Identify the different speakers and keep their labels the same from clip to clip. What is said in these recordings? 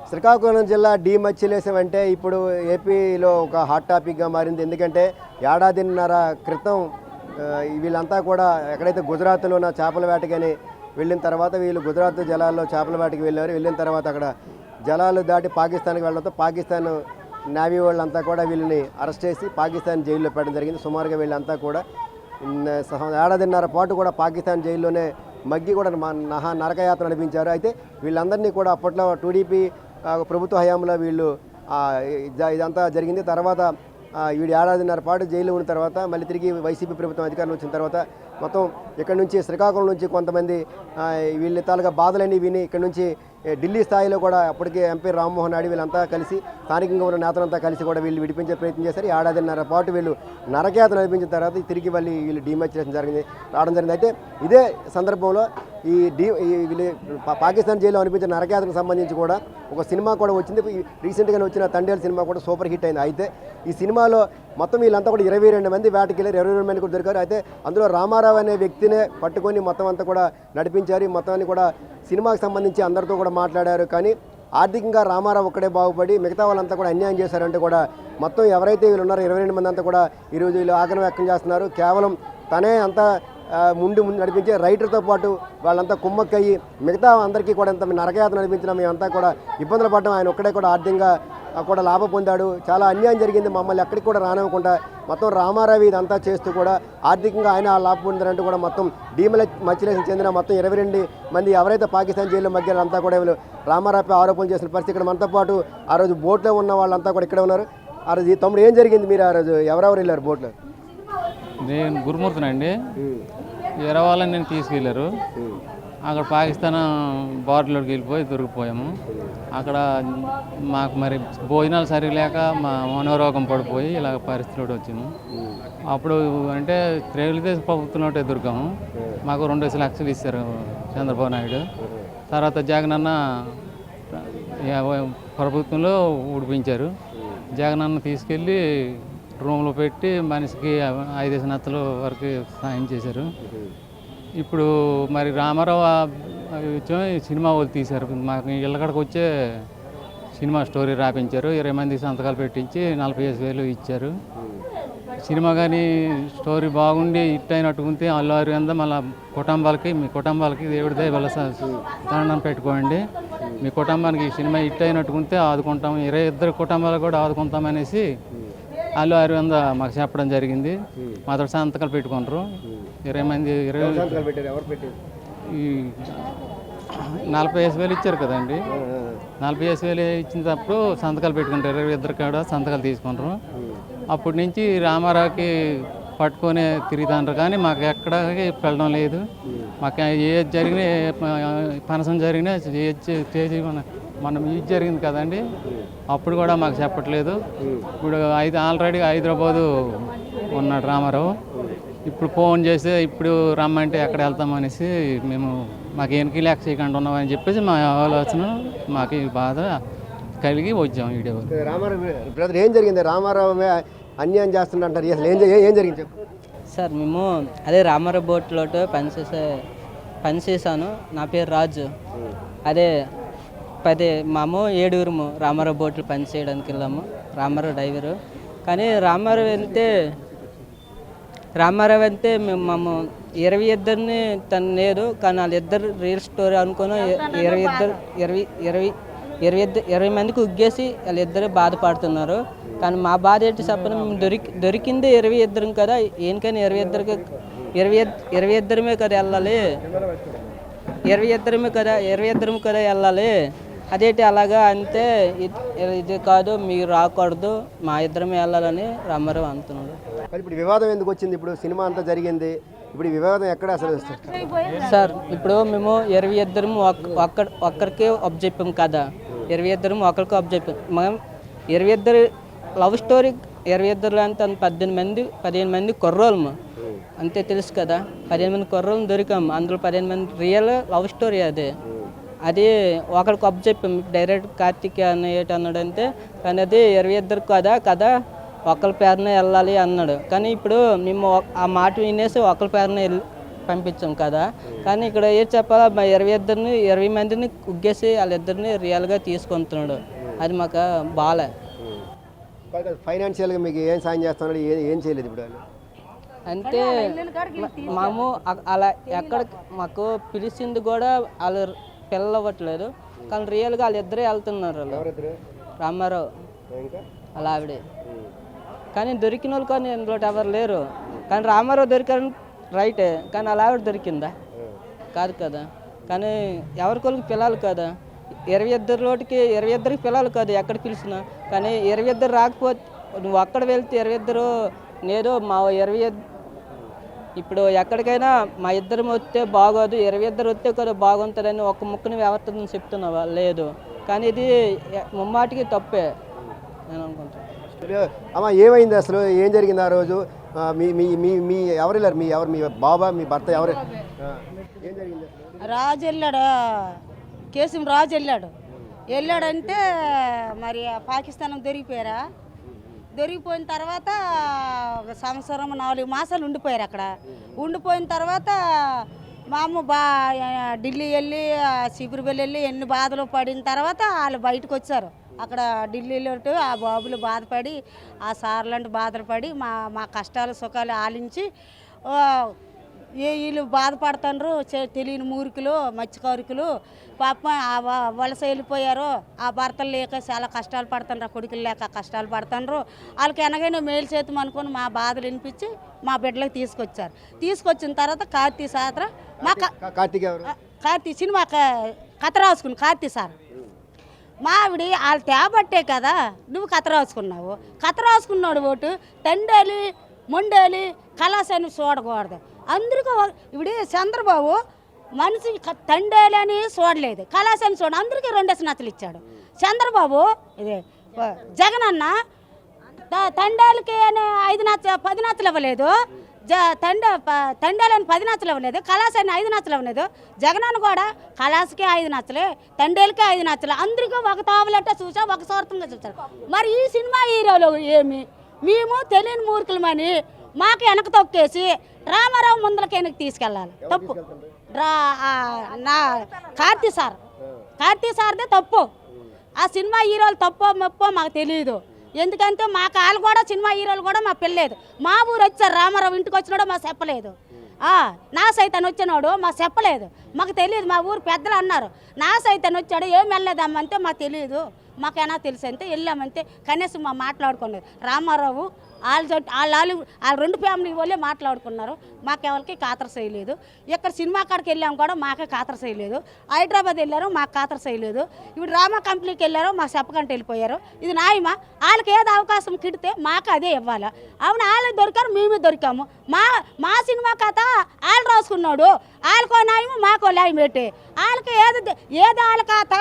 Speaker 1: శ్రీకాకుళం జిల్లా డీమచ్చిలేశం అంటే ఇప్పుడు ఏపీలో ఒక హాట్ టాపిక్గా మారింది. ఎందుకంటే ఏడాదిన్నర క్రితం వీళ్ళంతా కూడా ఎక్కడైతే గుజరాత్లో ఉన్న చేపల వేటకని వెళ్ళిన తర్వాత వీళ్ళు గుజరాత్ జలాల్లో చేపల వేటకి వెళ్ళారు. వెళ్ళిన తర్వాత అక్కడ జలాలు దాటి పాకిస్తాన్కి వెళ్ళడంతో పాకిస్తాన్ నేవీ వాళ్ళంతా కూడా వీళ్ళని అరెస్ట్ చేసి పాకిస్తాన్ జైల్లో పెట్టడం జరిగింది. సుమారుగా వీళ్ళంతా కూడా ఏడాదిన్నర పాటు కూడా పాకిస్తాన్ జైల్లోనే మగ్గి కూడా నరకయాత్ర నడిపించారు. అయితే వీళ్ళందరినీ కూడా అప్పట్లో టీడీపీ ప్రభుత్వ హయాంలో వీళ్ళు ఇదంతా జరిగింది. తర్వాత వీడు ఏడాదిన్నర పాటు జైల్లో ఉన్న తర్వాత మళ్ళీ తిరిగి వైసీపీ ప్రభుత్వం అధికారంలో వచ్చిన తర్వాత మొత్తం ఇక్కడ నుంచి శ్రీకాకుళం నుంచి కొంతమంది వీళ్ళ తాలూకా బాధలన్నీ విని ఇక్కడ నుంచి ఢిల్లీ స్థాయిలో కూడా అప్పటికే ఎంపీ రామ్మోహన్ నాయుడు వీళ్ళంతా కలిసి స్థానికంగా ఉన్న నేతలంతా కలిసి కూడా వీళ్ళు విడిపించే ప్రయత్నం చేశారు. ఏడాదిన్నర పాటు వీళ్ళు నరకయాత్ర నడిపించిన తర్వాత తిరిగి మళ్ళీ వీళ్ళు డీమచ్చిలేషన్ రావడం జరిగింది. అయితే ఇదే సందర్భంలో వీళ్ళు పాకిస్తాన్ జైల్లో అనిపించిన నరకయాత్రకు సంబంధించి కూడా ఒక సినిమా కూడా వచ్చింది. రీసెంట్గానే వచ్చిన తండేల్ సినిమా కూడా సూపర్ హిట్ అయింది. అయితే ఈ సినిమాలో మొత్తం వీళ్ళంతా కూడా 22 మంది వేటకి వెళ్ళారు. 22 మంది కూడా దొరికారు. అయితే అందులో రామారావు అనే వ్యక్తినే పట్టుకొని మొత్తం అంతా కూడా నడిపించారు. మొత్తాన్ని కూడా సినిమాకి సంబంధించి అందరితో కూడా మాట్లాడారు. కానీ ఆర్థికంగా రామారావు ఒక్కడే బాగుపడి మిగతా వాళ్ళంతా కూడా అన్యాయం చేశారంటే కూడా మొత్తం ఎవరైతే వీళ్ళు ఉన్నారో 22 మంది అంతా కూడా ఈరోజు వీళ్ళు ఆగ్రహం వ్యక్తం చేస్తున్నారు. కేవలం తనే అంతా ముందు నడిపించే రైటర్తో పాటు వాళ్ళంతా కుమ్మక్కయ్యి మిగతా అందరికీ కూడా ఇంత నరకయాత్ర నడిపించిన మేమంతా కూడా ఇబ్బందులు పడడం, ఆయన ఒక్కడే కూడా ఆర్థికంగా కూడా లాభం పొందాడు. చాలా అన్యాయం జరిగింది, మమ్మల్ని ఎక్కడికి కూడా రానివ్వకుండా మొత్తం రామారావు ఇదంతా చేస్తూ కూడా ఆర్థికంగా ఆయన లాభం పొందారంటూ కూడా మొత్తం డీమచ్చిలేషన్ చెందిన మొత్తం 22 మంది ఎవరైతే పాకిస్తాన్ జైల్లో మగ్గారో అంతా కూడా వీళ్ళు రామారావుపై ఆరోపణలు చేసిన పరిస్థితి. ఇక్కడ మనతో పాటు ఆ రోజు బోట్లో ఉన్న వాళ్ళంతా కూడా ఇక్కడ ఉన్నారు. ఆ రోజు తమ్ముడు ఏం జరిగింది? మీరు ఆ రోజు ఎవరెవరు వెళ్ళారు బోట్లో?
Speaker 2: నేను గురుమూర్తినండి. వేరే వాళ్ళని నేను తీసుకెళ్ళారు. అక్కడ పాకిస్తాన్ బార్డర్లోకి వెళ్ళిపోయి దొరికిపోయాము. అక్కడ మాకు మరి భోజనాలు సరిలేక మా మనోరోగం పడిపోయి ఇలా పరిస్థితిలో వచ్చాము. అప్పుడు అంటే తెలుగుదేశం ప్రభుత్వంలో దొరికాము. మాకు 2 లక్షలు ఇచ్చారు చంద్రబాబు నాయుడు. తర్వాత జగనన్న ప్రభుత్వంలో ఉడిపించారు. జగనన్న తీసుకెళ్ళి రూమ్లో పెట్టి మనిషికి 5 లక్షల వరకు సాయం చేశారు. ఇప్పుడు మరి రామారావు సినిమా వాళ్ళు తీశారు. మాకు ఇళ్ళకడికి వచ్చే సినిమా స్టోరీ రాపించారు. 20 మందికి సంతకాలు పెట్టించి 45,000 ఇచ్చారు. సినిమా కానీ స్టోరీ బాగుండి హిట్ అయినట్టు ఉంటే అల్లు అరవింద మళ్ళీ మీ కుటుంబాలకి దేవుడి దయ వల్ల దండం పెట్టుకోండి. మీ కుటుంబానికి సినిమా హిట్ అయినట్టు ఉంటే ఆదుకుంటాం, 22 కుటుంబాలు కూడా ఆదుకుంటామనేసి అల్లు అరవింద మాకు చెప్పడం జరిగింది. మాతో సంతకాలు పెట్టుకుంటారు. 20 మంది 45,000 ఇచ్చారు కదండి. 45,000 ఇచ్చినప్పుడు సంతకాలు పెట్టుకుంటారు. 22 కూడా సంతకాలు తీసుకుంటారు. అప్పటి నుంచి రామారావుకి పట్టుకొని తిరుగుతుంటారు. కానీ మాకు ఎక్కడికి వెళ్ళడం లేదు. మాకు ఏది జరిగినా ఫంక్షన్ జరిగినా స్టేజ్ మనం ఇది జరిగింది కదండి, అప్పుడు కూడా మాకు చెప్పట్లేదు. ఇప్పుడు ఆల్రెడీ హైదరాబాదు ఉన్నాడు రామారావు. ఇప్పుడు ఫోన్ చేస్తే ఇప్పుడు రమ్మంటే ఎక్కడ వెళ్తామనేసి మేము మాకు ఎనికి లేక చేయకుండా ఉన్నామని చెప్పేసి మా ఆలోచన మాకు బాధ కలిగి వచ్చాము. వీడియో
Speaker 1: రామారావు బ్రదర్ ఏం జరిగింది? రామారావు అన్యాయం చేస్తుంటారు. అసలు ఏం జరిగింది
Speaker 3: సార్? మేము అదే రామారావు బోట్లో పనిచేసాను. నా పేరు రాజు. అదే మేము 7 రామారావు బోట్లు పని చేయడానికి వెళ్ళాము. రామారావు డ్రైవరు. కానీ రామారావు అంటే మేము 22 తను లేదు. కానీ వాళ్ళిద్దరు రియల్ స్టోరీ అనుకుని 20 మందికి ఉగ్గేసి వాళ్ళిద్దరే బాధపడుతున్నారు. కానీ మా బాధ ఏంటి చెప్పను, మేము దొరికింది 22 కదా. ఏనికైనా 22 కదా వెళ్ళాలి. 22 కదా వెళ్ళాలి. అదేంటి అలాగా అంటే ఇది కాదు, మీరు రాకూడదు, మా ఇద్దరమే వెళ్ళాలని రామారావు అంటున్నాడు.
Speaker 1: ఇప్పుడు వివాదం ఎందుకు వచ్చింది? ఇప్పుడు సినిమా అంతా జరిగింది, ఇప్పుడు వివాదం ఎక్కడ అసలు?
Speaker 3: సార్ ఇప్పుడు మేము 22 ఒక్కరికి అప్ చెప్పాం కదా. 22 ఒకరికి అప్ చెప్పాం. మేము 22 లవ్ స్టోరీ 22 అంటే 15 మంది కుర్రోళ్ళము అంతే తెలుసు కదా. 15 మంది కుర్రోళ్ళని దొరికాము. అందులో 15 మంది రియల్ లవ్ స్టోరీ. అది ఒకరికి అప్ చెప్పాం. డైరెక్ట్ కార్తీక్ అన్నాడంటే కానీ అది 22 కదా ఒకరి పేరున వెళ్ళాలి అన్నాడు. కానీ ఇప్పుడు మేము ఆ మాట వినేసి ఒకరి పేరున పంపించాం కదా. కానీ ఇక్కడ ఏం చెప్పాలా, మా 20 మందిని ఉగ్గేసి వాళ్ళిద్దరిని రియల్గా తీసుకుంటున్నాడు. అది మాకు బాలే.
Speaker 1: ఫైనాన్షియల్గా మీకు ఏం సాయం చేస్తున్నాడు, ఏం చేయలేదు ఇప్పుడు వాళ్ళు?
Speaker 3: అంటే మేము అలా ఎక్కడ మాకు పిలిచింది కూడా వాళ్ళు పిల్లలు అవ్వట్లేదు, కానీ రియల్గా వాళ్ళిద్దరే వెళ్తున్నారు. వాళ్ళు
Speaker 1: ఎవరిద్దరు?
Speaker 3: రామారావు
Speaker 1: ఇంకా
Speaker 3: అలా ఆవిడే. కానీ దొరికిన వాళ్ళు కానీ ఇందులో ఎవరు లేరు. కానీ రామారావు దొరికారు రైటే, కానీ అలా ఆవిడ దొరికిందా? కాదు కదా. కానీ ఎవరికొరికి పిల్లలు కదా, 22కి పిల్లలు కాదు ఎక్కడ పిలిచినా. కానీ 22 రాకపోతే నువ్వు అక్కడ వెళ్తే 22 నేదో మా 25 ఇప్పుడు ఎక్కడికైనా మా ఇద్దరం వస్తే బాగోదు, 22 వస్తే కదా బాగుంటుందని ఒక ముక్కని వ్యవర్తని చెప్తున్నావా? లేదు. కానీ ఇది ముమ్మాటికి తప్పే నేను అనుకుంటాను.
Speaker 1: అమ్మ ఏమైంది అసలు, ఏం జరిగింది ఆ రోజు? మీ మీ మీ మీ ఎవరు వెళ్ళారు? మీ బాబా, మీ భర్త ఎవరు? ఏం జరిగింది?
Speaker 4: రాజు వెళ్ళాడు, కేసుం రాజు వెళ్ళాడంటే మరి పాకిస్తాన్ దొరికిపోయారా. దొరికిపోయిన తర్వాత ఒక సంవత్సరం 4 మాసాలు ఉండిపోయారు అక్కడ. ఉండిపోయిన తర్వాత మా అమ్మ ఢిల్లీ వెళ్ళి శిబిరబెల్లి వెళ్ళి ఎన్ని బాధలు పడిన తర్వాత వాళ్ళు బయటకు వచ్చారు. అక్కడ ఢిల్లీలో ఆ బాబులు బాధపడి ఆ సార్లంటే బాధలు పడి మా కష్టాలు సుఖాలు ఆలించి వీళ్ళు బాధపడుతున్నారు. తెలియని మూర్ఖులు మత్స్యకారుకులు పాపం వలస వెళ్ళిపోయారు. ఆ భర్తలు లేక చాలా కష్టాలు పడుతున్నారు, కొడుకులు లేక కష్టాలు పడుతున్నారు. వాళ్ళకి ఎనగైనా మేలు చేతం అనుకుని మా బాధలు వినిపించి మా బిడ్డలకు తీసుకొచ్చారు. తీసుకొచ్చిన తర్వాత కార్తీ సార్ కార్తీ సినిమా కథ రాసుకుని కార్తీ సార్ మా ఆవిడ వాళ్ళు తేబట్టే కదా నువ్వు కథ రాసుకున్నావు. కథ రాసుకున్నాడు ఓటు తండేలి మొండేలి కళాశాని చూడకూడదు. అందరికీ ఇప్పుడు చంద్రబాబు మనిషి తండేలి అని చూడలేదు, కళాశాని చూడ అందరికీ 2 నచ్చలు ఇచ్చాడు. చంద్రబాబు ఇదే జగన్ అన్న తండేలకి అని 10 నచ్చలు ఇవ్వలేదు, తండేలని 10 నచ్చలు ఇవ్వలేదు, కళాశాని 5 నచ్చలు ఇవ్వలేదు. జగనన్న కూడా కళాశకి 5 నచ్చలే, తండేలకి 5 నచ్చలే. అందరికీ ఒక తావులట్ట చూసా, ఒక స్వార్థంగా చూసారు. మరి ఈ సినిమా హీరోలు ఏమి మేము తెలియని మూర్ఖులమని మాకు వెనక తొక్కేసి రామారావు ముందరకి వెనక్కి తీసుకెళ్ళాలి. తప్పు నా కార్తీ సార్దే తప్పు. ఆ సినిమా హీరోలు తప్పో మెప్పో మాకు తెలియదు. ఎందుకంటే మా కాళ్ళు కూడా సినిమా హీరోలు కూడా మా పిల్లేదు. మా ఊరు వచ్చారు, రామారావు ఇంటికి వచ్చినాడో మా చెప్పలేదు. నా సైతాన్ని వచ్చినాడు మా చెప్పలేదు, మాకు తెలియదు. మా ఊరు పెద్దలు అన్నారు నా సైతాన్ని వచ్చాడు, ఏం వెళ్ళలేదమ్మంటే మాకు తెలియదు. మాకైనా తెలుసు అంతే, వెళ్ళామంతే. కనీసం మా మాట్లాడుకున్నారు. రామారావు వాళ్ళు 2 ఫ్యామిలీ వాళ్ళే మాట్లాడుకున్నారు. మాకెవరికి ఖాతరు చేయలేదు. ఇక్కడ సినిమా కాడికి వెళ్ళాము కూడా మాకే ఖాతరు చేయలేదు. హైదరాబాద్ వెళ్ళారు, మాకు ఖాతరు చేయలేదు. ఇప్పుడు డ్రామా కంపెనీకి వెళ్ళారు, మాకు చెప్పకంటే వెళ్ళిపోయారు. ఇది న్యాయమా? వాళ్ళకి ఏదో అవకాశం కిడితే మాకు అదే ఇవ్వాలి. అవును, వాళ్ళు దొరికారు, మేమే దొరికాము. మా సినిమా కథ వాళ్ళు రాసుకున్నాడు, వాళ్ళకో న్యాయము మాకో న్యాయం పెట్టి వాళ్ళకి ఏదో వాళ్ళ కథ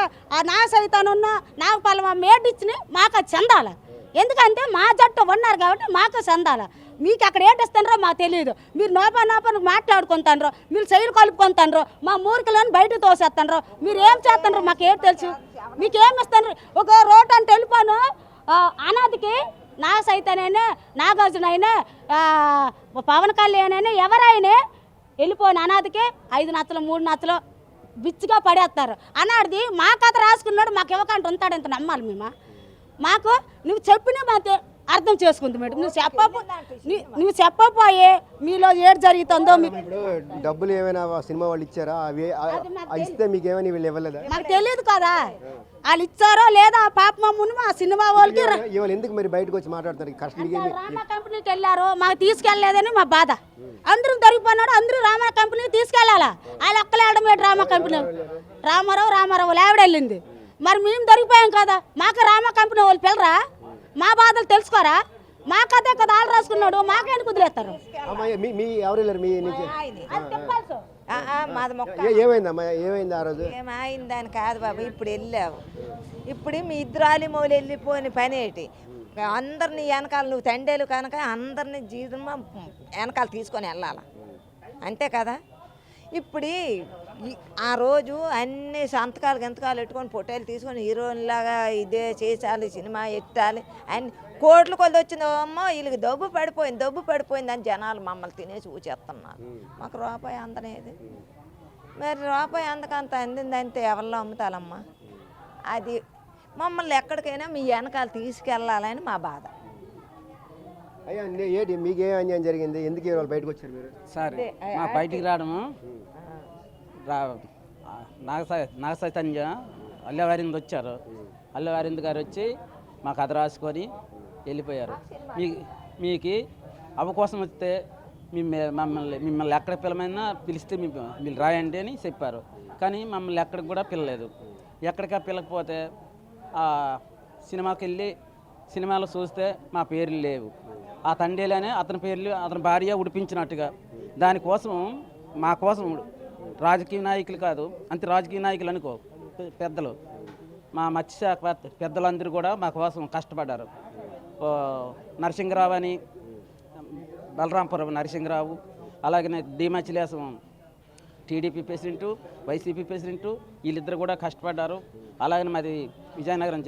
Speaker 4: నా సైతానున్న నాకు పలమా మేడిచ్చిన మాకు అది చెందాలి. ఎందుకంటే మా జట్టు ఉన్నారు కాబట్టి మాకు చెందాల. మీకు అక్కడ ఏంటిస్తానో మాకు తెలియదు. మీరు నోపా మాట్లాడుకుంటాను, మీరు శైలు కలుపుకుంటాను, మా మూర్ఖులను బయటకు తోసేస్తాను. మీరు ఏం చేస్తాను మాకు ఏం తెలుసు? మీకు ఏమి ఇస్తాను? ఒక రోడ్ అంటే వెళ్ళిపోను అనాథకి నా సైతానైనా నాగార్జున అయినా పవన్ కళ్యాణ్ అయినా ఎవరైనా వెళ్ళిపోయిన అనాథకి 5 నచ్చలు 3 నచ్చలు బిచ్చిగా పడేస్తారు. అనాడిది మా కథ రాసుకున్నాడు, మాకు ఇవ్వకంటే ఉంటాడు. ఎంత నమ్మాలి మేము? మాకు నువ్వు చెప్పినా మాకు అర్థం చేసుకుంది మేడం. నువ్వు చెప్పపోయే మీలో ఏడు జరుగుతుందో
Speaker 1: ఇప్పుడు డబ్బులు ఏమైనా సినిమా వాళ్ళు ఇచ్చారా? అవి ఇస్తే మీకు ఏమైనా వీళ్ళు ఇవ్వలేదా?
Speaker 4: మాకు తెలియదు కదా వాళ్ళు ఇచ్చారో లేదా. పాపమమ్మును మా సినిమా వాళ్ళకి
Speaker 1: ఎందుకు మరి బయటకు వచ్చి మాట్లాడతారు?
Speaker 4: రామా కంపెనీకి వెళ్ళారు, మాకు తీసుకెళ్లేదని మా బాధ. అందరూ దొరికిపోయినాడు, అందరూ రామా కంపెనీకి తీసుకెళ్ళాలా. వాళ్ళు ఒక్కలేడమే రామా కంపెనీ. రామారావు ఆవిడ వెళ్ళింది. మరి మేము దొరికిపోయాం కదా, మాకు రామా కంపెనీ వాళ్ళు పిల్లరా? మా బాధలు తెలుసుకోరా? మా కథే కదా వాళ్ళు రాసుకున్నాడు, మాకేందుకు వదిలేస్తారు?
Speaker 1: ఏమైంది ఆ రోజు?
Speaker 5: ఏమైందని కాదు బాబు, ఇప్పుడు వెళ్ళావు. ఇప్పుడు మీ ఇద్దరు ఆలిమౌలు వెళ్ళిపోని పని ఏంటి? అందరినీ వెనకాల నువ్వు తండేలు కనుక అందరినీ జీవితం వెనకాల తీసుకొని వెళ్ళాల, అంతే కదా. ఇప్పుడు ఆ రోజు అన్ని సంతకాలు గంతకాలు పెట్టుకొని పొట్టేలు తీసుకొని హీరోయిన్లాగా ఇదే చేసాలి సినిమా ఎట్టాలి అని కోట్ల కొద్ది వచ్చింది అమ్మో వీళ్ళకి దబ్బు పడిపోయింది అని జనాలు మమ్మల్ని తినేసి ఊచేస్తున్నారు. మాకు రూపాయి అందనేది, మరి రూపాయి అందకంత అందిందంటే ఎవరిలో అమ్ముతాలమ్మా. అది మమ్మల్ని ఎక్కడికైనా మీ వెనకాల తీసుకెళ్ళాలని మా బాధ.
Speaker 1: అయ్యా ఏంటి మీకేం అన్యాయం జరిగింది, ఎందుకు ఇవాళ బయటకు వచ్చారు మీరు?
Speaker 6: సార్ మా బయటికి రావడము నాగచైతన్య అల్లవారింది వచ్చారు. అల్లవారింది గారు వచ్చి మా కథ రాసుకొని వెళ్ళిపోయారు. మీకు అవకాశం వస్తే మిమ్మల్ని ఎక్కడ పిల్లమైనా పిలిస్తే మీరు రాయండి అని చెప్పారు. కానీ మమ్మల్ని ఎక్కడికి కూడా పిల్లలేదు. ఎక్కడికా పిల్లకపోతే సినిమాకి వెళ్ళి సినిమాలో చూస్తే మా పేర్లు లేవు. ఆ తండేలనే అతని పేర్లు అతని భార్య ఉడిపించినట్టుగా. దానికోసం మా కోసం రాజకీయ నాయకులు కాదు, అంతే రాజకీయ నాయకులు అనుకో పెద్దలు, మా మత్స్యశాఖ పెద్దలందరూ కూడా మా కోసం కష్టపడ్డారు. నరసింహరావు అని బలరాంపురం నరసింహరావు, అలాగనే డిమచిలేసం టీడీపీ ప్రెసిడెంటు, వైసీపీ ప్రెసిడెంటు, వీళ్ళిద్దరు కూడా కష్టపడ్డారు. అలాగనే మాది విజయనగరం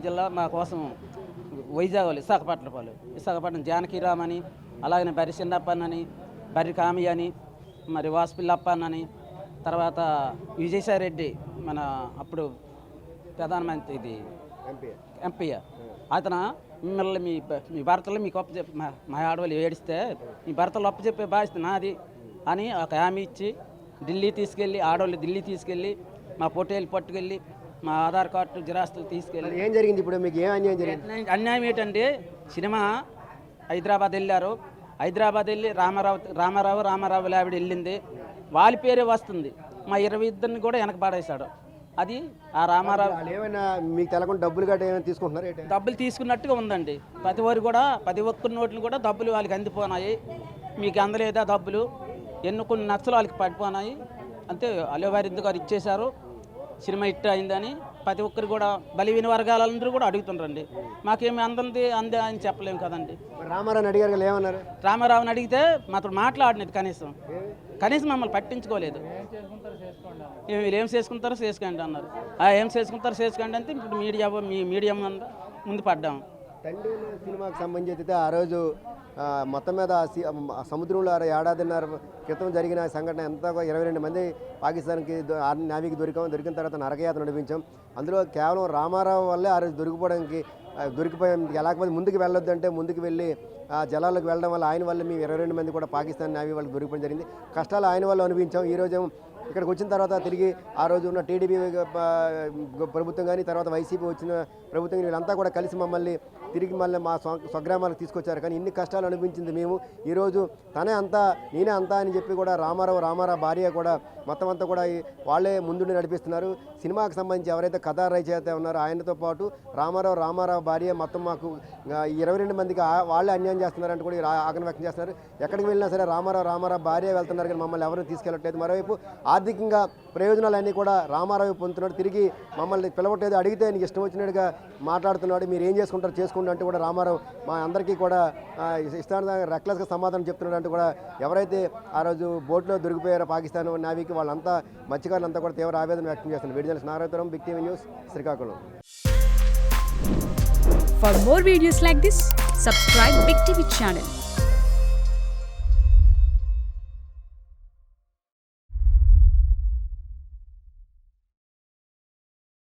Speaker 6: జిల్లా మా కోసం వైజాగ్ వాళ్ళు విశాఖపట్నం జానకిరామ్ అని, అలాగనే బర్రి చిన్నప్పన్ అని, బర్రి కామి అని, మరి వాసుపిల్లప్పన్ అని, తర్వాత విజయసాయిరెడ్డి మన అప్పుడు ప్రధానమంత్రి ఇది ఎంపీ అతను మిమ్మల్ని మీ భర్తలు మీకు అప్పచెప్పి మా ఆడవాళ్ళు ఏడిస్తే మీ భర్తలు అప్పచెప్పే బాధ్యత నాది అని ఒక హామీ ఇచ్చి ఆడవాళ్ళు ఢిల్లీ తీసుకెళ్ళి మా పొట్టేలు పట్టుకెళ్ళి మా ఆధార్ కార్డు జిరాస్తులు తీసుకెళ్ళి.
Speaker 1: ఏం జరిగింది ఇప్పుడు మీకు, ఏం అన్యాయం జరిగింది?
Speaker 6: అన్యాయం ఏంటంటే సినిమా హైదరాబాద్ వెళ్ళి రామారావు లావిడ వెళ్ళింది, వాళ్ళ పేరే వస్తుంది. మా 22 కూడా వెనక పాడేశాడు. అది ఆ రామారావు
Speaker 1: ఏమైనా మీకు తెలకుండా డబ్బులు గట్రా ఏమైనా తీసుకుంటున్నారు?
Speaker 6: డబ్బులు తీసుకున్నట్టుగా ఉందండి. ప్రతి ఒక్కరి నోట్లు కూడా డబ్బులు వాళ్ళకి అందిపోయినాయి. మీకు అందలేదా డబ్బులు? కొన్ని నచ్చలు వాళ్ళకి పడిపోయినాయి. అంతే అల్లవారింది గారు ఇచ్చేశారు. సినిమా హిట్ అయిందని ప్రతి ఒక్కరు కూడా బలివిన వర్గాలందరూ కూడా అడుగుతుండ్రండి. మాకేమి అందే అని చెప్పలేము కదండి.
Speaker 1: రామారావుని అడిగారు కదా, ఏమన్నారు?
Speaker 6: రామారావుని అడిగితే మాతో మాట్లాడినది కనీసం మమ్మల్ని పట్టించుకోలేదు. వీళ్ళు ఏం చేసుకుంటారో చేసుకోండి అన్నారు. ఏం చేసుకోండి అంటే ఇప్పుడు మీడియా ముందు పడ్డాము.
Speaker 1: తండ్రి సినిమాకి సంబంధించి ఆ రోజు మొత్తం మీద సముద్రంలో ఏడాదిన్నర క్రితం జరిగిన సంఘటన ఎంత 22 మంది పాకిస్తాన్కి నావికి దొరికిన తర్వాత నరకయాత్ర నడిపించాం. అందులో కేవలం రామారావు వల్లే ఆ రోజు దొరికిపోయాం. ఎలాగపోతే ముందుకు వెళ్ళొద్దంటే ముందుకు వెళ్ళి ఆ జలాల్లోకి వెళ్ళడం వల్ల ఆయన వల్ల మేము 22 మంది కూడా పాకిస్తాన్ నావీ వాళ్ళకి దొరికిపోవడం జరిగింది. కష్టాలు ఆయన వల్ల అనిపించాం. ఈరోజు ఇక్కడికి వచ్చిన తర్వాత తిరిగి ఆ రోజు ఉన్న టీడీపీ ప్రభుత్వం కానీ తర్వాత వైసీపీ వచ్చిన ప్రభుత్వం వీళ్ళంతా కూడా కలిసి మమ్మల్ని తిరిగి మా స్వగ్రామాలకు తీసుకొచ్చారు. కానీ ఇన్ని కష్టాలు అనిపించింది మేము. ఈరోజు నేనే అంతా అని చెప్పి కూడా రామారావు భార్య కూడా మొత్తం అంతా కూడా వాళ్ళే ముందుండి నడిపిస్తున్నారు. సినిమాకి సంబంధించి ఎవరైతే కథా రచయిత ఉన్నారో ఆయనతో పాటు రామారావు భార్య మొత్తం మాకు 22 మందికి వాళ్ళే అన్యాయం చేస్తున్నారంటే కూడా ఆగ్రహం వ్యక్తం చేస్తున్నారు. ఎక్కడికి వెళ్ళినా సరే రామారావు భార్య వెళ్తున్నారు కానీ మమ్మల్ని ఎవరిని తీసుకెళ్ళట్లేదు. మరోవైపు ఆర్థికంగా ప్రయోజనాలన్నీ కూడా రామారావు పొందుతున్నాడు. తిరిగి మమ్మల్ని పిలవట్లేదు. అడిగితే నీకు ఇష్టం వచ్చినట్టుగా మాట్లాడుతున్నాడు. మీరు ఏం చేసుకుంటారు చేసుకోండి అంటే కూడా రామారావు మా అందరికీ కూడా ఇష్టానుసారంగా రెక్లెస్గా సమాధానం చెప్తున్నాడు. అంటే కూడా ఎవరైతే ఆ రోజు బోట్లో దొరికిపోయారో పాకిస్తాన్ నావీకి వాళ్ళంతా మత్స్యకారులంతా కూడా తీవ్ర ఆవేదన వ్యక్తం చేస్తున్నారు. Videos Narayanapuram, big TV news, Srikakulam.
Speaker 7: For more videos like this, subscribe Big TV channel.